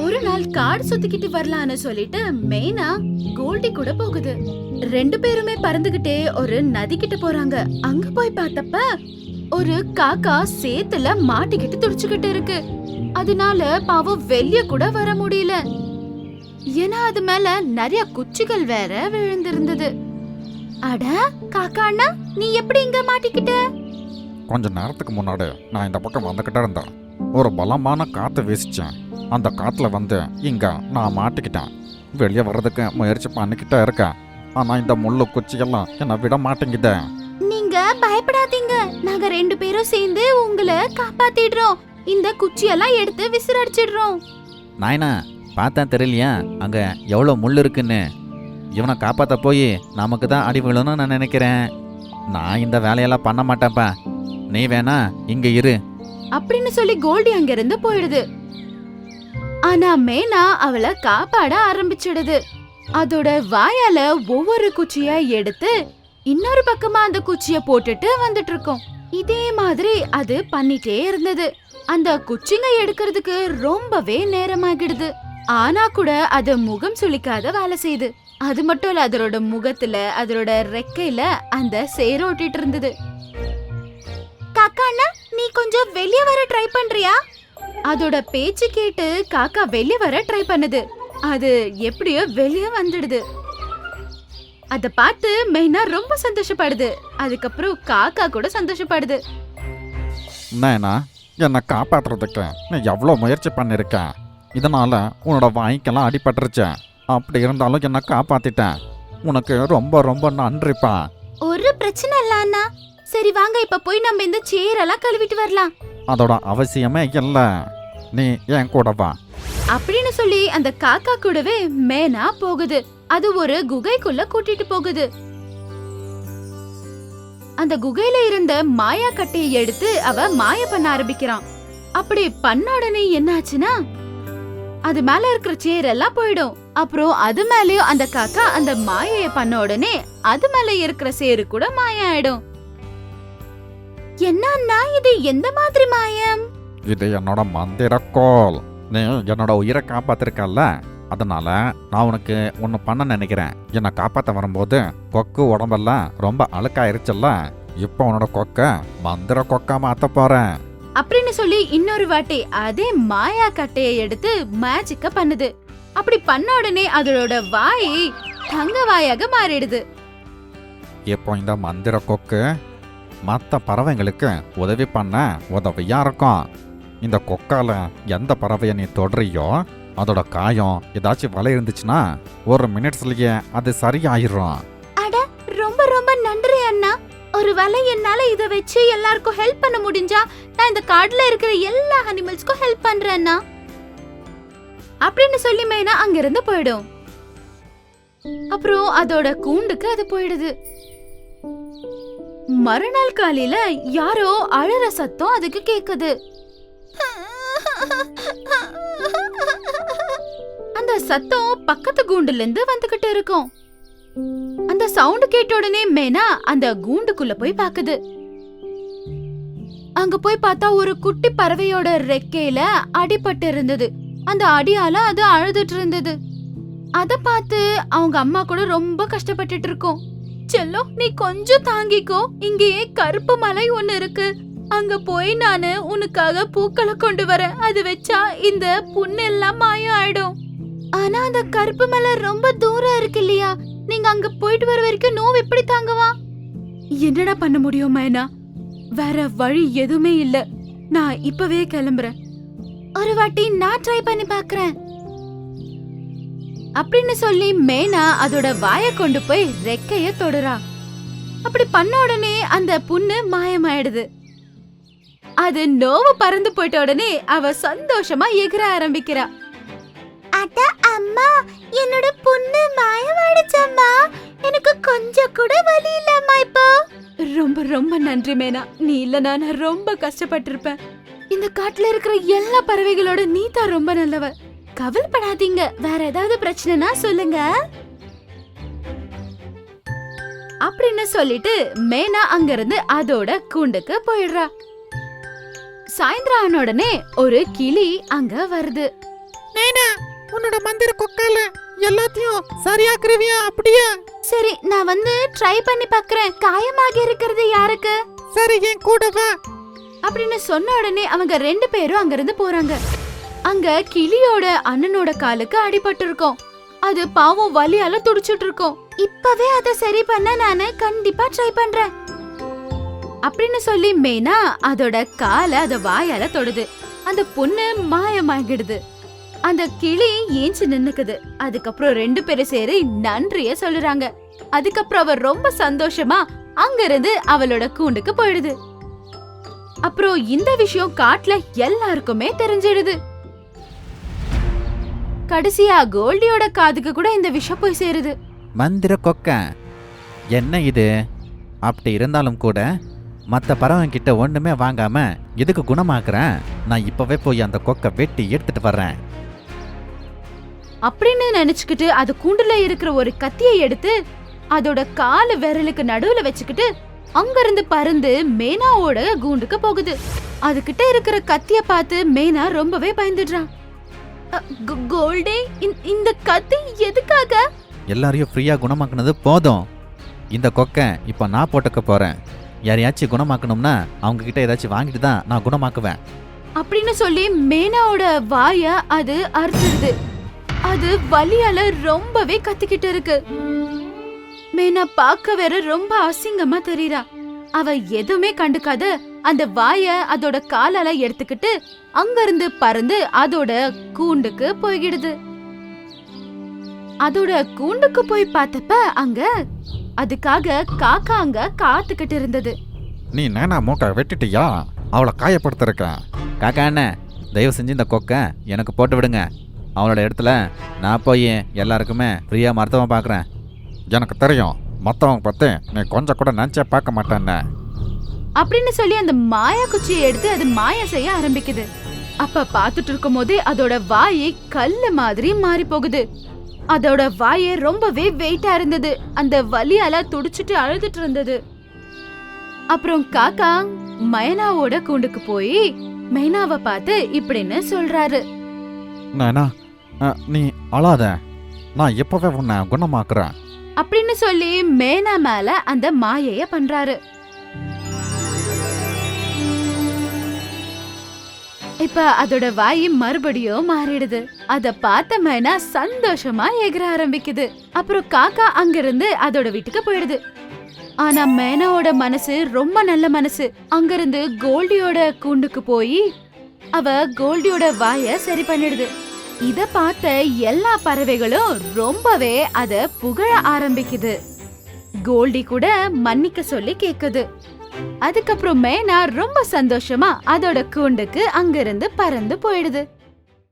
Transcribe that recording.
ஒரு நாள் காடு சுத்திக்கிட்டு வரலான்னு சொல்லிட்டு மெயினா கோல்டி கூட போகுது. ரெண்டு பேருமே பறந்துகிட்டே ஒரு நதி கிட்ட போறாங்க. அங்க போய் பார்த்தப்ப ஒரு காக்கா சேத்துல மாட்டிக்கிட்டு துடிச்சுக்கிட்டு இருக்கு. அதனால பாவம் வெளிய கூட வர முடியல. ஏன்னா அது மேல நிறைய குச்சிகள் வேற விழுந்திருந்தது. அட காக்கா அண்ணா, நீ எப்படி இங்க மாட்டிக்கிட்ட? கொஞ்ச நேரத்துக்கு முன்னாடி நான் இந்த பக்கம் வந்துக்கிட்டே இருந்தேன். ஒரு பலமான காற்று வீசிச்சேன். அந்த காற்றுல வந்து இங்க நான் மாட்டிக்கிட்டேன். வெளியே வர்றதுக்கு முயற்சி பண்ணிக்கிட்டே இருக்கேன். ஆனால் இந்த முள்ளு குச்சியெல்லாம் என்னை விட மாட்டேங்குதே. நீங்க பயப்படாதீங்க, நாங்க ரெண்டு பேரும் சேர்ந்து உங்களை காப்பாத்திடுறோம். இந்த குச்சியெல்லாம் எடுத்து விசிறடிச்சிடுறோம். நாயனா, பார்த்தா தெரியலையா அங்கே எவ்வளோ முள் இருக்குன்னு? இவனை காப்பாற்ற போய் நமக்கு தான் அடி விழுன்னு நான் நினைக்கிறேன். நான் இந்த வேலையெல்லாம் பண்ண மாட்டேன்ப்பா. நீ வேணா இங்கே இரு அப்படின்னு சொல்லி கோல்டி அங்கிருந்து போயிடுது. ஆனா மேனா அவளை காப்பாட ஆரம்பிச்சிடுது. அதோட வாயால ஒவ்வொரு குச்சியா எடுத்து இன்னொரு பக்கமா அந்த குச்சிய போட்டுட்டு வந்துட்டு இருக்கோம். இதே மாதிரி அது பண்ணிட்டே இருந்தது. அந்த குச்சிங்க எடுக்கிறதுக்கு ரொம்பவே நேரமாகிடுது. ஆனா கூட அது முகம் சுளிக்காத வேலை செய்யுது. அது மட்டும் இல்ல, அதோட முகத்துல அதோட ரெக்கையில அந்த சேரோட்டிட்டு இருந்தது. காக்கா அண்ணா, நீ கொஞ்சம் வெளிய வர ட்ரை பண்றியா? அதோட பேச்சு கேட்டு காக்கா வெளிய வர ட்ரை பண்ணுது. அது எப்படியோ வெளிய வந்துடுது. அத பார்த்து மெயினா ரொம்ப சந்தோஷப்படுது. அதுக்கப்புறம் காக்கா கூட சந்தோஷப்படுது. நேனா, என்னை காப்பாற்றுறதுக்கு நீ எவ்வளோ முயற்சி பண்ணியிருக்கேன். இதனால உன்னோட வாய்க்கெல்லாம் அடிபட்டுருச்சு. அப்படி இருந்தாலும் என்னை காப்பாத்திட்டேன். உனக்கு ரொம்ப ரொம்ப நன்றிப்பா. ஒரு பிரச்சனை இல்ல அண்ணா. சரி வாங்க, இப்ப போய் நம்ம இந்த சேரெல்லாம் கழுவிட்டு வரலாம். அதோட அவசியமே இல்லை. நீ என் கூட வா. அப்படின்னு சொல்லி அந்த காக்கா கூடவே மேனா போகுது. அது ஒரு குகைக்குள்ள கூட்டிட்டு போகுது. அந்த குகையில இருந்த மாயா கட்டையை எடுத்து அவ மாய பண்ண ஆரம்பிக்கிறான். அப்படி பண்ண உடனே என்ன ஆச்சுன்னா, அது மேல இருக்கிற சேர் எல்லாம் போயிடும். அப்புறம் அது மேலயும் அந்த காக்கா அந்த மாயைய பண்ண உடனே அது மேல இருக்கிற சேரு கூட மாய ஆயிடும். என்னன்னா இது எந்த மாதிரி மாயம்? இது என்னோட மந்திரக்கோல். நீ என்னோட உயிரை காப்பாத்திருக்கல்ல, அதனால நான் உனக்கு ஒன்று பண்ண நினைக்கிறேன். என்னை காப்பாற்ற வரும்போது கொக்கு உடம்பெல்லாம் ரொம்ப அழுக்காயிருச்சுல்ல, இப்போ உன்னோட கொக்க மந்திர கொக்கா மாத்த போறேன் அப்படின்னு சொல்லி இன்னொரு வாட்டி அதே மாயா கட்டையை எடுத்து மேஜிக்க பண்ணுது. அப்படி பண்ண உடனே அதோட வாய் தங்க வாயாக மாறிடுது. இப்போ இந்த மந்திர கொக்கு மற்ற பறவைங்களுக்கு உதவி பண்ண உதவியா இருக்கும். இந்த கொக்கால எந்த பறவையை நீ தொடுறியோ அதோட காயம் ஏதாச்சும் வலை இருந்துச்சுன்னா ஒரு மினிட்ஸ்லயே அது சரியாயிரும். அட ரொம்ப ரொம்ப நன்றி அண்ணா. ஒரு வேளை என்னால இத வச்சு எல்லாருக்கும் ஹெல்ப் பண்ண முடிஞ்சா நான் இந்த காட்டுல இருக்கிற எல்லா அனிமல்ஸ்க்கும் ஹெல்ப் பண்றேன் அண்ணா அப்படின்னு சொல்லி மேனா அங்கிருந்து போயிடும். அப்புறம் அதோட கூண்டுக்கு அது போயிடுது. மறுநாள் காலையில யாரோ அழற சத்தம் அதுக்கு கேக்குது. அந்த சத்தம் பக்கத்து கூண்டுல இருந்து வந்துகிட்டு இருக்கும். அந்த சவுண்ட் கேட்ட உடனே மேனா அந்த கூண்டுக்குள்ள போய் பாக்குது. அங்க போய் பார்த்தா ஒரு குட்டி பறவையோட ரெக்கையில அடிபட்டு இருந்தது. அந்த அடியால அது அழுதுட்டு இருந்தது. அத பார்த்து அவங்க அம்மா கூட ரொம்ப கஷ்டப்பட்டுட்டு இருக்கோம். செல்லம், நீ கொஞ்சம் தாங்கிக்கோ. இங்கேயே கருப்பு மலை ஒண்ணு இருக்கு. அங்க போய் நானு உனக்காக பூக்களை கொண்டு வரேன். அது வச்சா இந்த புண்ணு எல்லாம் மாயம் ஆயிடும். ஆனா அந்த கருப்பு மலை ரொம்ப தூரம் இருக்கு இல்லையா? நீங்க அங்க போயிட்டு வர வரைக்கும் நோவு எப்படி தாங்குவா? என்னடா பண்ண முடியும் மேனா? வேற வழி எதுவுமே இல்ல. நான் இப்பவே கிளம்புறேன். ஒரு வாட்டி நான் ட்ரை பண்ணி பாக்குறேன் அப்படின்னு சொல்லி மேனா அதோட வாயை கொண்டு போய் ரெக்கைய தொடுறா. அப்படி பண்ண உடனே அந்த புண்ணு மாயமாயிடுது. அது நோவு பறந்து போயிட்ட உடனே அவ சந்தோஷமா எகிர ஆரம்பிக்கிறா. அட அம்மா, என்னோட புண்ணு மாயமாயிடுச்சம்மா. எனக்கு கொஞ்சம் கூட வலி இல்லம்மா இப்போ. ரொம்ப ரொம்ப நன்றி மேனா. நீ இல்லனா நான் ரொம்ப கஷ்டப்பட்டிருப்பேன். இந்த காட்டுல இருக்கிற எல்லா பறவைகளோட நீ தான் ரொம்ப நல்லவ. கவலைப்படாதீங்க. வேற ஏதாவது பிரச்சனைனா சொல்லுங்க அப்படின்னு சொல்லிட்டு மேனா அங்கிருந்து அதோட கூண்டுக்கு போயிடுறா. சாயந்தரம் ஆன உடனே ஒரு கிளி அங்க வருது. உன்னோட மந்திர கொக்கால எல்லாத்தையும் சரியாக்குறவியா? அப்படியே சரி, நான் வந்து ட்ரை பண்ணி பார்க்கறேன். காயமாகி இருக்கிறது யாருக்கு? சரி, என் கூட வா. அப்படின்னு சொன்ன உடனே அவங்க 2 பேரும் அங்கிருந்து போறாங்க. அங்க கிளியோட அண்ணனோட காலுக்கு அடிபட்டு இருக்கும். அது பாவம் வலியால துடிச்சிட்டு இருக்கும். இப்பவே அத சரி பண்ண நானு கண்டிப்பா ட்ரை பண்றேன் அப்படின்னு சொல்லி மேனா அதோட காலை அத வாயால தொடுது. அந்த பொண்ணு மாயமாகிடுது. அந்த கிளி ஏஞ்சி நின்னுக்குது. அதுக்கப்புறம் 2 பேரும் சேரி நன்றிய சொல்லுறாங்க. அதுக்கப்புறம் அவ ரொம்ப சந்தோஷமா அங்கிருந்து அவளோட கூண்டுக்கு போயிடுது. அப்புறம் இந்த விஷயம் காட்டுல எல்லாருக்குமே தெரிஞ்சிடுது. கடைசியா கோல்டியோட காதுக்கு கூட இந்த விஷயம் போய் சேருது. மந்திர கொக்க என்ன இது? அப்படி இருந்தாலும் கூட மற்ற பறவைங்கிட்ட ஒன்றுமே வாங்காம எதுக்கு குணமாக்குறேன்? நான் இப்பவே போய் அந்த கொக்கை வெட்டி எடுத்துட்டு வர்றேன் அப்படின்னு நினைச்சுக்கிட்டு அது கூண்டுல இருக்கிற ஒரு கத்தியை எடுத்து அதோட காலு விரலுக்கு நடுவுல வச்சுக்கிட்டு அங்கிருந்து பறந்து மேனாவோட கூண்டுக்கு போகுது. அதுகிட்ட இருக்கிற கத்திய பார்த்து மேனா ரொம்பவே பயந்துடுறான். கோல்டே, இந்த கத்தி எதுக்காக? எல்லாரையும் ஃப்ரீயா குணமாக்குனது போதும். இந்த கொக்கை இப்போ நான் போட்டுக்க போறேன். யாரையாச்சும் குணமாக்கணும்னா அவங்க கிட்ட ஏதாச்சும் வாங்கிட்டு தான் நான் குணமாக்குவேன் அப்படின்னு சொல்லி மேனாவோட வாய அது அறுத்துடுது. அது வலியால ரொம்பவே கத்திக்கிட்டு இருக்கு. மேனா பார்க்க வேற ரொம்ப அசிங்கமா தெரியறா. அவ எதுவுமே கண்டுக்காத அந்த வாய அதோட காலால எடுத்துக்கிட்டு அங்கிருந்து பறந்து அதோட கூண்டுக்கு போய்கிடுது. அதோட கூண்டுக்கு போய் பார்த்தப்ப அங்க அதுக்காக காக்கா அங்க காத்துக்கிட்டு இருந்தது. நீ நேனா மூக்கை வெட்டிட்டியா? அவளை காயப்படுத்திருக்க. காக்கா அண்ணன், தயவு செஞ்சு இந்த கொக்கை எனக்கு போட்டு விடுங்க. அவளோட இடத்துல நான் போய் எல்லாருக்குமே ஃப்ரீயா மருத்துவம் பார்க்குறேன். எனக்கு தெரியும், மற்றவங்க பற்றி நீ கொஞ்சம் கூட நினச்சே பார்க்க மாட்டேன்னு அப்படின்னு சொல்லி அந்த மாயா குச்சியை எடுத்து அது மாயா செய்ய ஆரம்பிக்குது. அப்ப பாத்துட்டு இருக்கும் போதே அதோட வாயை கல்லு மாதிரி மாறி போகுது. அதோட வாயை ரொம்பவே வெயிட்டா இருந்தது. அந்த வலியால துடிச்சிட்டு அழுதுட்டு இருந்தது. அப்புறம் காக்கா மைனாவோட கூண்டுக்கு போய் மைனாவை பார்த்து இப்படின்னு சொல்றாரு. நேனா, நீ அழாத, நான் எப்பவே உன்னை குணமாக்குறேன் அப்படின்னு சொல்லி மேனா மேல அந்த மாயைய பண்றாரு. இப்ப அதோட வாய் மறுபடியும் மாறிடுது. அத பார்த்த மைனா சந்தோஷமா எகிர ஆரம்பிக்குது. அப்புறம் காக்கா அங்கிருந்து அதோட வீட்டுக்கு போயிடுது. ஆனா மேனாவோட மனசு ரொம்ப நல்ல மனசு. அங்கிருந்து கோல்டியோட கூண்டுக்கு போய் அவ கோல்டியோட வாய சரி பண்ணிடுது. இத பார்த்த எல்லா பறவைகளும் ரொம்பவே அத புகழ ஆரம்பிக்குது. கோல்டி கூட மன்னிக்க சொல்லி கேக்குது. அதுக்கப்புறம் மேனா ரொம்ப சந்தோஷமா அதோட கூண்டுக்கு அங்கிருந்து பறந்து போயிடுது.